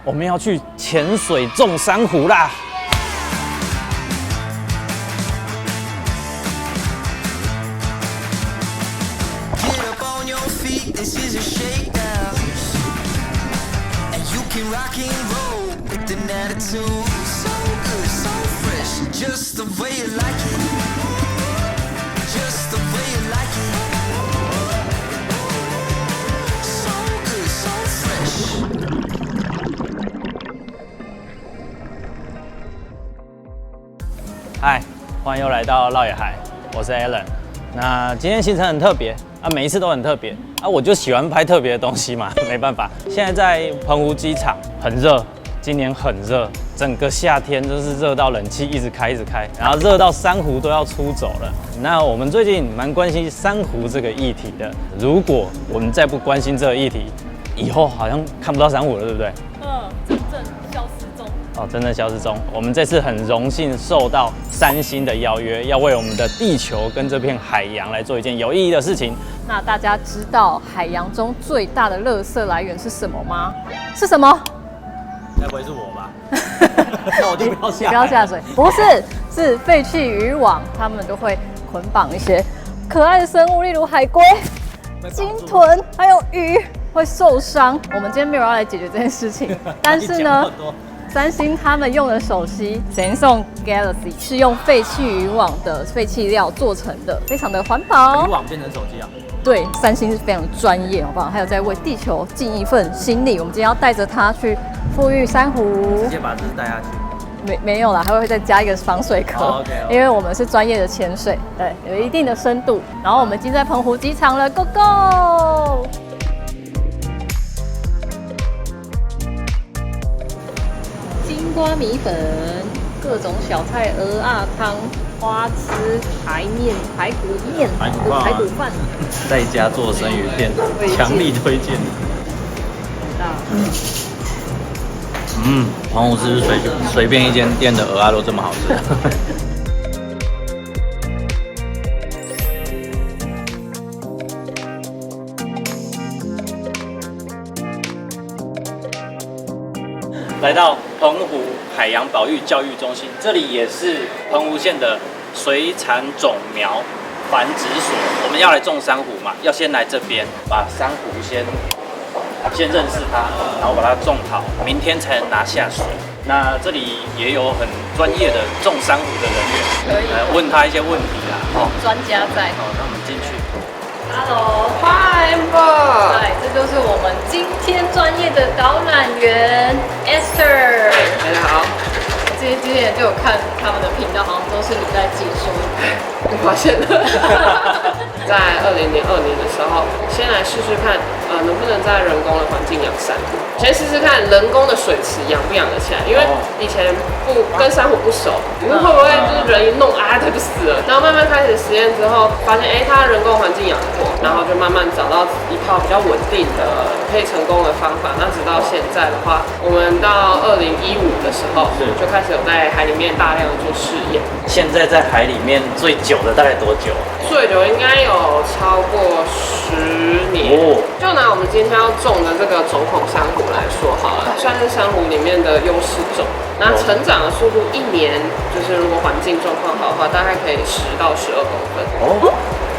我们要去潜水种珊瑚啦！嗨，欢迎又来到绕野海，我是 Alan。那今天行程很特别啊，每一次都很特别啊，我就喜欢拍特别的东西嘛，没办法。现在在澎湖机场，很热，今年很热，整个夏天都是热到冷气一直开，然后热到珊瑚都要出走了。那我们最近蛮关心珊瑚这个议题的，如果我们再不关心这个议题，以后好像看不到珊瑚了，对不对？真正消失中。哦，真正消失中。我们这次很荣幸受到三星的邀约，要为我们的地球跟这片海洋来做一件有意义的事情。那大家知道海洋中最大的垃圾来源是什么吗？是什么？该不会是我吧？那我就不要下，不要下水。不是，是废弃渔网，他们都会捆绑一些可爱的生物，例如海龟、鲸豚，还有鱼，会受伤。我们今天没有要来解决这件事情，但是呢，三星他们用的手机 Samsung Galaxy 是用废弃渔网的废弃料做成的，非常的环保。渔网变成手机啊？对，三星是非常专业，好不好？还有在为地球尽一份心力。我们今天要带着它去富裕珊瑚，直接把这带下去？没有啦，还会再加一个防水壳，因为我们是专业的潜水，对，有一定的深度。然后我们已经在澎湖机场了 ，Go Go！金瓜米粉，各种小菜，鹅啊汤、花枝、排面、排骨面、排骨饭，在家做生鱼片，强力推荐。澎湖是不是随便一间店的鹅啊都这么好吃？来到澎湖海洋保育教育中心，这里也是澎湖县的水产种苗繁殖所。我们要来种珊瑚嘛，要先来这边把珊瑚先认识它，然后把它种好，明天才能拿下水。那这里也有很专业的种珊瑚的人员，可以来问他一些问题啦。专家在。好，那我们进去。Hello， Hi Amber。对，这就是我们今天专业的导览员 Esther。大家好。之前就有看他们的频道，好像都是你在解说。我发现了，在2020年的时候，先来试试看，能不能在人工的环境养珊瑚。先试试看人工的水池养不养得起来，因为以前跟珊瑚不熟，你们会不会就是人一弄啊它就死了？然后慢慢开始实验之后，发现它人工环境养过，然后就慢慢找到一套比较稳定的可以成功的方法。那直到现在的话，我们到2015的时候就开始有在海里面大量的做试验。现在在海里面最久的大概多久？最久应该有超过10年。就拿我们今天要种的这个种孔珊瑚来说好了，算是珊瑚里面的优势种。那成长的速度一年，就是如果环境状况好的话，大概可以10到12公分。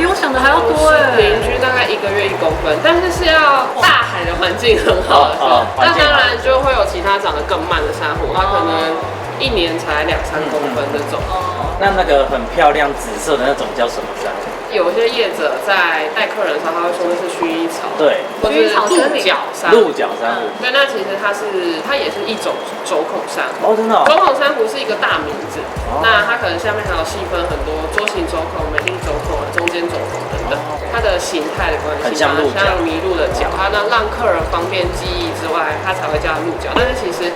比我想的还要多哎，平均大概1个月1公分，但是是要大海的环境很好的时候，那当然就会有其他长得更慢的珊瑚，它可能1年才2-3公分这种。那个很漂亮紫色的那种叫什么珊瑚？有些业者在带客人的时候，他会说那是薰衣草，对，或者是鹿角珊瑚。对，那其实它也是一种轴孔珊瑚。真的。轴孔珊瑚是一个大名字，那它可能下面还有细分很多桌形轴孔、美丽轴孔、中间轴孔等等。它的形态的关系，像麋鹿的角，它让客人方便记忆之外，它才会叫它鹿角。但是其实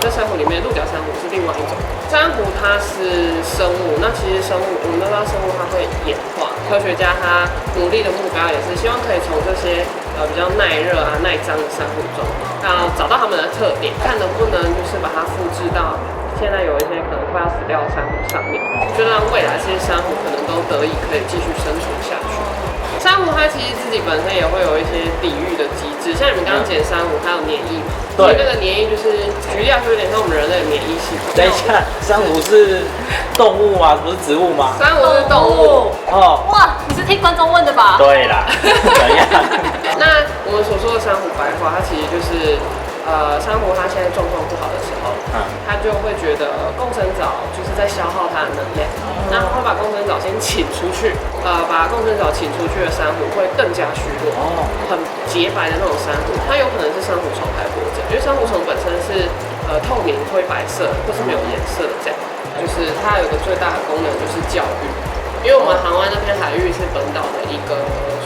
在珊瑚里面，鹿角珊瑚是另外一种。珊瑚它是生物，那其实生物我们都知道生物它会演化，科学家他努力的目标也是希望可以从这些比较耐热啊、耐脏的珊瑚中，然后找到它们的特点，看能不能就是把它复制到现在有一些可能快要死掉的珊瑚上面，就让未来这些珊瑚可能都得以可以继续生存下去。珊瑚它其实自己本身也会有一些抵御的机制，像你们刚刚捡珊瑚，它有黏液嘛，所以那个黏液就是举例来说，有点像我们人类的免疫系统。等一下，珊瑚是动物吗？不是植物吗？珊瑚是动物。哦，哇，你是替观众问的吧？对啦，怎样？那我们所说的珊瑚白化，它其实就是珊瑚它现在状况不好的时候，它就会觉得共生藻就是在消耗它的能量，那会把共生藻先请出去，把共生藻请出去的珊瑚会更加虚弱，很洁白的那种珊瑚，它有可能是珊瑚虫还活着，因为珊瑚虫本身是透明灰白色或是没有颜色的这样，就是它有个最大的功能就是教育。因为我们航湾那片海域是本岛的一个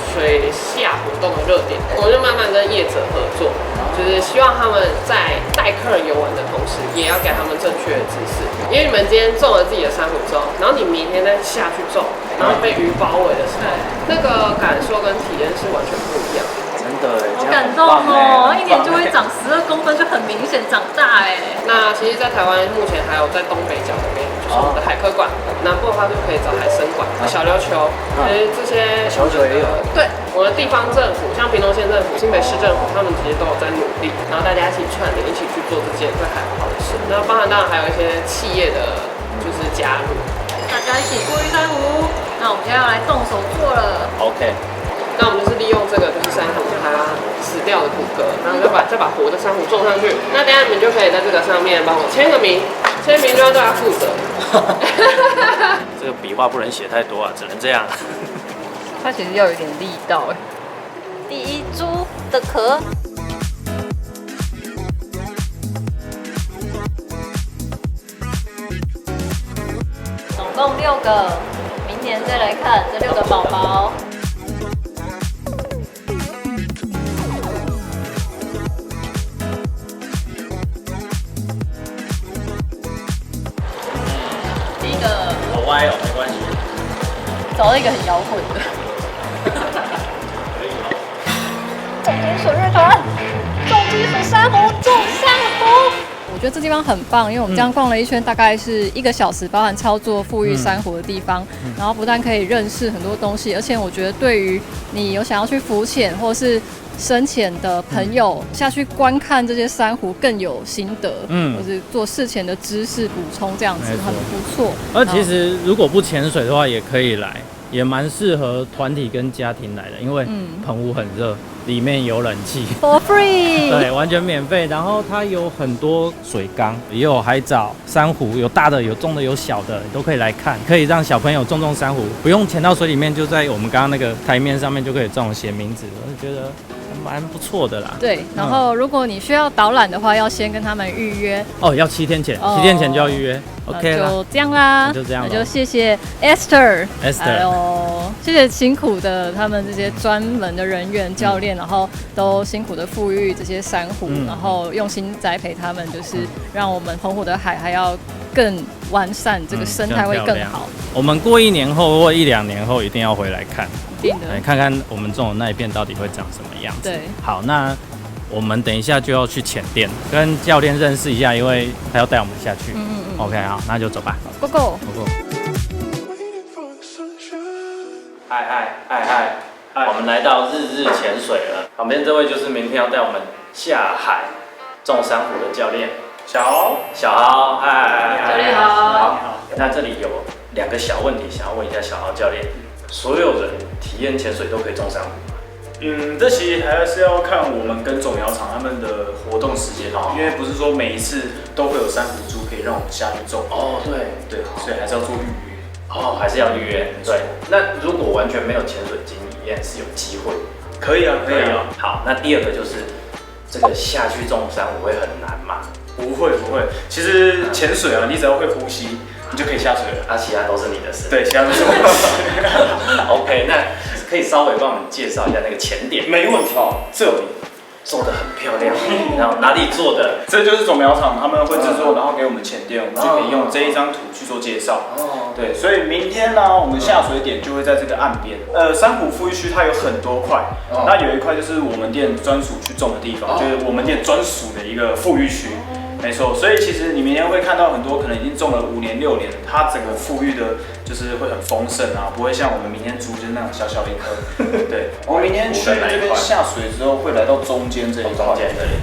水下活动的热点，我们就慢慢跟业者合作，就是希望他们在带客人游玩的同时，也要给他们正确的知识。因为你们今天种了自己的珊瑚之后，然后你明天再下去种，然后被鱼包围的时候，那个感受跟体验是完全不一样的。真的，好感动哦！一年就会长12公分，就很明显长大哎。那其实，在台湾目前还有在东北角那边，就是我们的海科馆，南部的话就可以找海参馆、小琉球，这些小琉球也有。对，我们的地方政府，像屏东县政府、新北市政府，他们其实都有在努力，然后大家一起串联，一起去做这件对海好的事。那包含当然还有一些企业的就是加入，大家一起富裕珊瑚。那我们现在要来动手做了。OK。那我们就是利用这个就是珊瑚它死掉的骨骼，然后再把活的珊瑚种上去。那等一下你们就可以在这个上面帮我签个名，签名就要对他负责。这个笔画不能写太多啊，只能这样。它其实要有点力道哎。第一株的壳。总共6个，明年再来看这6个宝宝。好歪哦，没关系。找到一个很摇滚的。重金属乐团，重金属珊瑚，重珊瑚。我觉得这地方很棒，因为我们这样逛了一圈，大概是1个小时，包含操作富裕珊瑚的地方。然后不但可以认识很多东西，而且我觉得对于你有想要去浮潜或是深潜的朋友下去观看这些珊瑚更有心得，或是做事前的知识补充，这样子很不错。而其实如果不潜水的话，也可以来，也蛮适合团体跟家庭来的，因为澎湖很热，里面有冷气 ，for free， 对，完全免费。然后它有很多水缸，也有海藻、珊瑚，有大的、有中的、有小的，你都可以来看，可以让小朋友种珊瑚，不用潜到水里面，就在我们刚刚那个台面上面就可以种写名字，我就觉得蛮不错的啦。对，然后如果你需要导览的话，要先跟他们预约。哦，要7天前，7天前就要预约。OK 啦，就这样啦，就这样，那就谢谢 Esther，还有谢谢辛苦的他们这些专门的人员、教练，然后都辛苦的富裕这些珊瑚，然后用心栽培他们，就是让我们澎湖的海还要更完善，这个生态会更好。我们过1年后或1、2年后一定要回来看，一定的，看看我们种的那一片到底会长什么样子。对，好，那我们等一下就要去潜店，跟教练认识一下，因为他要带我们下去。OK， 好，那就走吧。Go go。嗨，我们来到日潜水了。旁边这位就是明天要带我们下海种珊瑚的教练小豪。嗨，教练好。那这里有2个小问题想要问一下小豪教练：所有人体验潜水都可以种珊瑚吗？这其实还是要看我们跟种苗场他们的活动时间因为不是说每一次都会有珊瑚株可以让我们下去种。对，所以还是要做预约。还是要预约。对，那如果完全没有潜水经验是有机会？可以啊。好，那第2个就是这个下去种珊瑚会很难吗？不会，其实潜水你只要会呼吸，你就可以下水了。其他都是你的事。对，其他都是我的事。OK， 那可以稍微帮我们介绍一下那个潜点？没问题。这里做得很漂亮，然后哪里做的？这就是种苗场他们会制作，然后给我们潜店，我们就可以用这一张图去做介绍。对，所以明天呢，我们下水点就会在这个岸边。珊瑚富裕区它有很多块，那有一块就是我们店专属去种的地方，就是我们店专属的一个富裕区。没错，所以其实你明天会看到很多可能已经种了5年6年，它整个富裕的就是会很丰盛啊，不会像我们明天租就是那种小小一颗。对，我们明天去这边下水之后会来到中间这一块，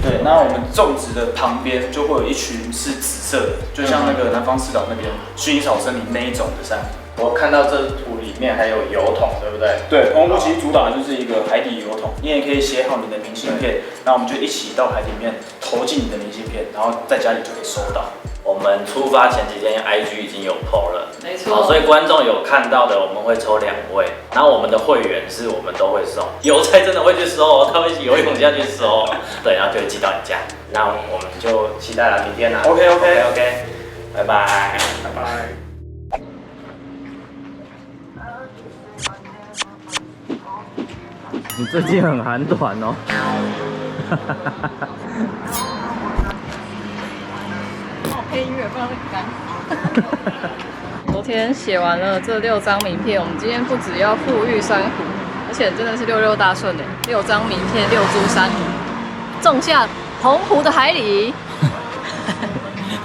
对，那我们种植的旁边就会有一群是紫色的，就像那个南方四岛那边薰衣草森林那一种的珊瑚。我看到这图里面还有油桶，对不对？对，澎湖其实主打的就是一个海底油桶，你也可以写好你的明信片，然后我们就一起到海里面投进你的明信片，然后在家里就可以收到。我们出发前几天 IG 已经有 PO 了，没错，所以观众有看到的，我们会抽2位，然后我们的会员是我们都会送，邮差真的会去收哦，他会游泳下去收，对，然后就会寄到你家。那我们就期待了明天啦。OK， 拜拜，拜拜。你最近很韩团哦。帮我配音乐，不然会干。昨天写完了这6张名片，我们今天不只要富裕珊瑚，而且真的是66大顺哎，6张名片6株珊瑚，种下澎湖的海里。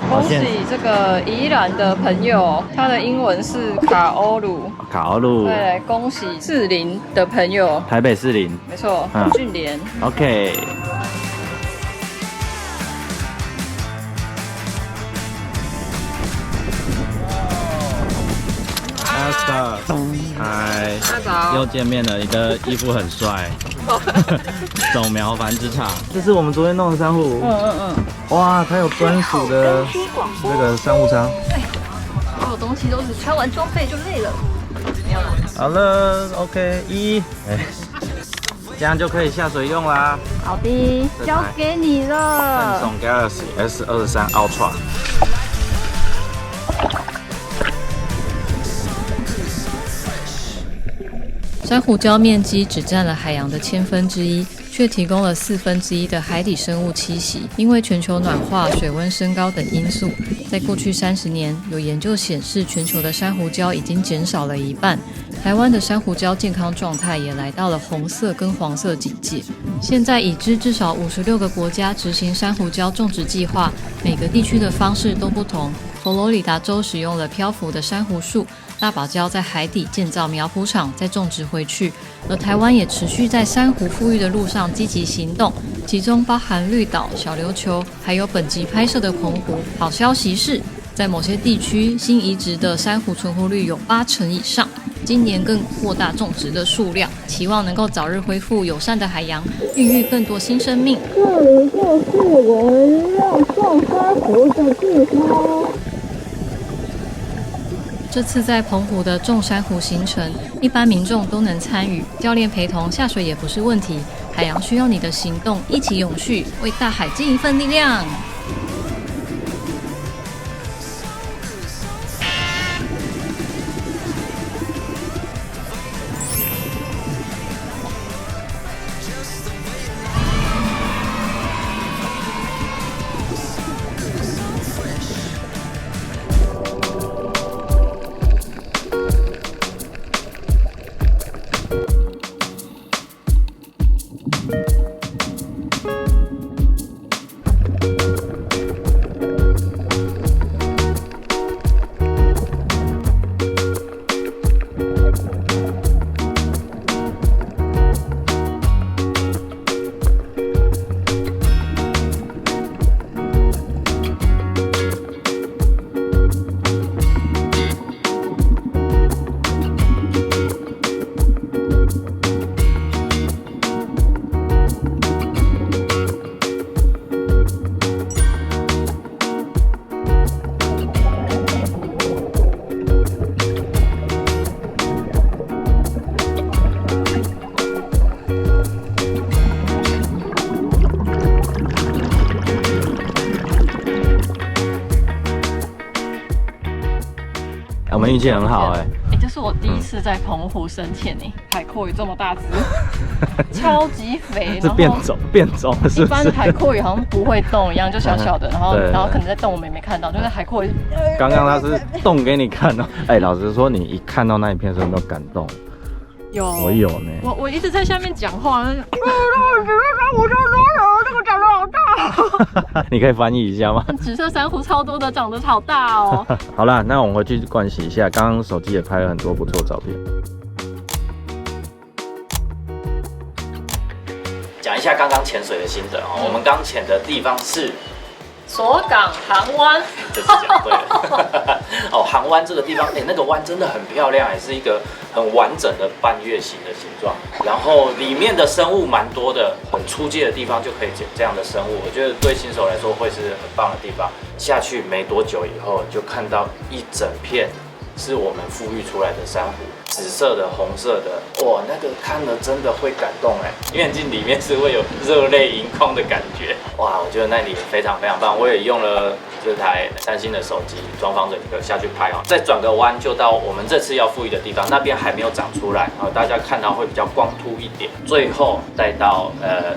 恭喜这个宜兰的朋友，他的英文是卡欧鲁。卡欧鲁。对，恭喜士林的朋友，台北士林。没错，俊莲。OK。阿嫂，嗨，大早。又见面了，你的衣服很帅。种苗繁殖场，这是我们昨天弄的珊瑚。哇，它有专属的这个珊瑚舱。所有东西都是穿完装备就累了。好了 ，OK，这样就可以下水用啦。好的，交给你了。送 Galaxy S23 Ultra。珊瑚礁面积只占了海洋的1/1000，却提供了1/4的海底生物栖息。因为全球暖化、水温升高等因素，在过去30年，有研究显示，全球的珊瑚礁已经减少了1半。台湾的珊瑚礁健康状态也来到了红色跟黄色警戒。现在已知至少56个国家执行珊瑚礁种植计划，每个地区的方式都不同。佛罗里达州使用了漂浮的珊瑚树，大堡礁在海底建造苗圃场，再种植回去。而台湾也持续在珊瑚富裕的路上积极行动，其中包含绿岛、小琉球，还有本集拍摄的澎湖。好消息是，在某些地区，新移植的珊瑚存活率有80%以上。今年更扩大种植的数量，期望能够早日恢复友善的海洋，孕育更多新生命。这里就是我们要种珊瑚的地方。这次在澎湖的种珊瑚行程，一般民众都能参与，教练陪同下水也不是问题。海洋需要你的行动，一起永续，为大海尽一份力量。我们运气很好这是我第一次在澎湖深潜海蛞蝓这么大只，超级肥。这变种了是不是？一般的海蛞蝓好像不会动一样，就小小的，然后可能在动，我们也没看到，就是海蛞蝓。刚刚它是动给你看哦。老实说，你一看到那一片的时候有没有感动？有，我有呢。我一直在下面讲话。这个长得好大。你可以翻译一下吗？紫色珊瑚超多的，长得好大哦。好啦，那我们回去盥洗一下。刚刚手机也拍了很多不错照片。讲一下刚刚潜水的心得哦。我们刚潜的地方是索港航湾，这是讲对了。哦，航湾这个地方，那个湾真的很漂亮，也是一个很完整的半月形的形状。然后里面的生物蛮多的，很出界的地方就可以捡这样的生物。我觉得对新手来说会是很棒的地方。下去没多久以后，就看到一整片是我们孵育出来的珊瑚。紫色的、红色的，哇，那个看了真的会感动哎！眼镜里面是会有热泪盈眶的感觉，哇，我觉得那里非常非常棒。我也用了这台三星的手机装防水壳下去拍哦，再转个弯就到我们这次要孵育的地方，那边还没有长出来，大家看到会比较光秃一点。最后再到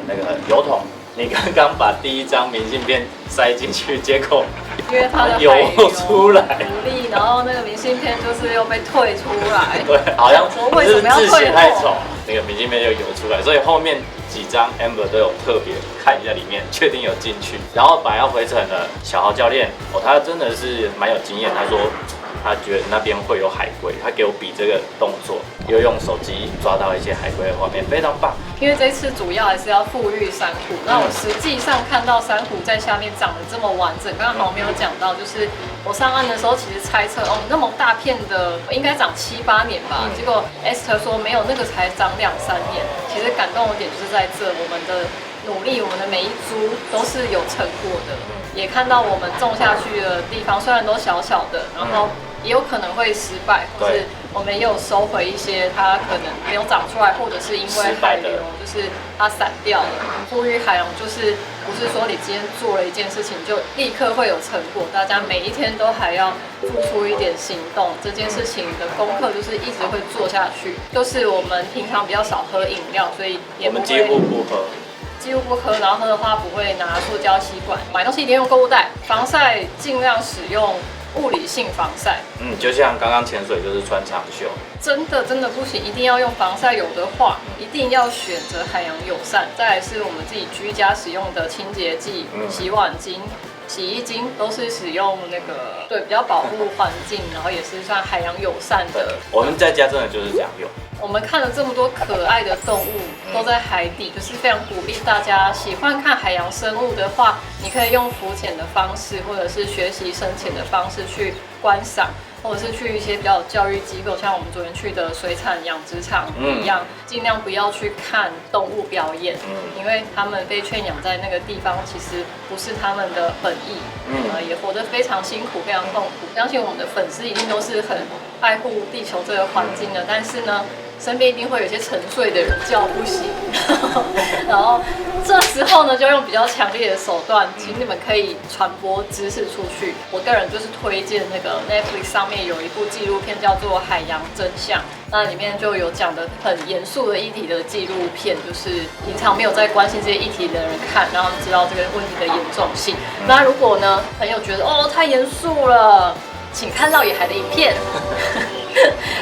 那个油桶。你刚刚把第一张明信片塞进去，结果因为它的游出来，浮力，然后那个明信片就是又被退出来。对，好像为什么要字退写太丑，那个明信片就游出来，所以后面几张 Amber 都有特别看一下里面，确定有进去。然后本来要回程的小豪教练，他真的是蛮有经验，他说他觉得那边会有海龟，他给我比这个动作，又用手机抓到一些海龟的画面，非常棒。因为这次主要还是要复育珊瑚，那我实际上看到珊瑚在下面长得这么完整，刚好没有讲到，就是我上岸的时候其实猜测那么大片的应该长7、8年吧，结果 Esther 说没有，那个才长2、3年。其实感动的点就是在这，我们的努力，我们的每一株都是有成果的，也看到我们种下去的地方虽然都小小的，然后也有可能会失败，或是我们也有收回一些它可能没有长出来，或者是因为海流就是它散掉了。富裕海洋就是不是说你今天做了一件事情就立刻会有成果，大家每一天都还要付出一点行动，这件事情的功课就是一直会做下去。就是我们平常比较少喝饮料，所以也不会，我们几乎不喝。几乎不喝，然后喝的话不会拿塑胶吸管，买东西一定用购物袋，防晒尽量使用物理性防晒。就像刚刚潜水就是穿长袖，真的不行，一定要用防晒。有的话，一定要选择海洋友善。再来是我们自己居家使用的清洁剂、洗碗巾、洗衣精，都是使用那个比较保护环境，然后也是算海洋友善的。我们在家真的就是这样用。我们看了这么多可爱的动物都在海底，就是非常鼓励大家喜欢看海洋生物的话，你可以用浮潜的方式，或者是学习深潜的方式去观赏，或者是去一些比较有教育机构，像我们昨天去的水产养殖场一样，尽量不要去看动物表演，因为他们被圈养在那个地方，其实不是他们的本意，也活得非常辛苦，非常痛苦。相信我们的粉丝一定都是很爱护地球这个环境的，但是呢，身边一定会有一些沉睡的人叫不醒，然后这时候呢，就用比较强烈的手段，请你们可以传播知识出去。我个人就是推荐那个 Netflix 上面有一部纪录片叫做《海洋真相》，那里面就有讲的很严肃的议题的纪录片，就是平常没有在关心这些议题的人看，然后知道这个问题的严重性。那如果呢，朋友觉得太严肃了，请看到野海的影片。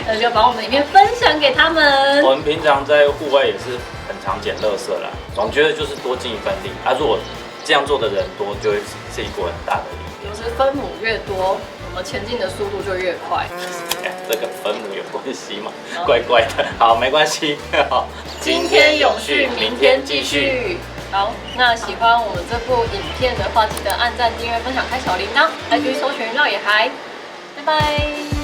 那就把我们的影片分享给他们。我们平常在户外也是很常捡垃圾啦，总觉得就是多尽一份力。如果这样做的人多，就会是一股很大的力。就是分母越多，我们前进的速度就越快。这跟分母有关系吗？怪怪的。好，没关系。好，今天永续，明天继续。好，那喜欢我们这部影片的话，记得按赞、订阅、分享、开小铃铛，IG搜寻绕野海。拜拜。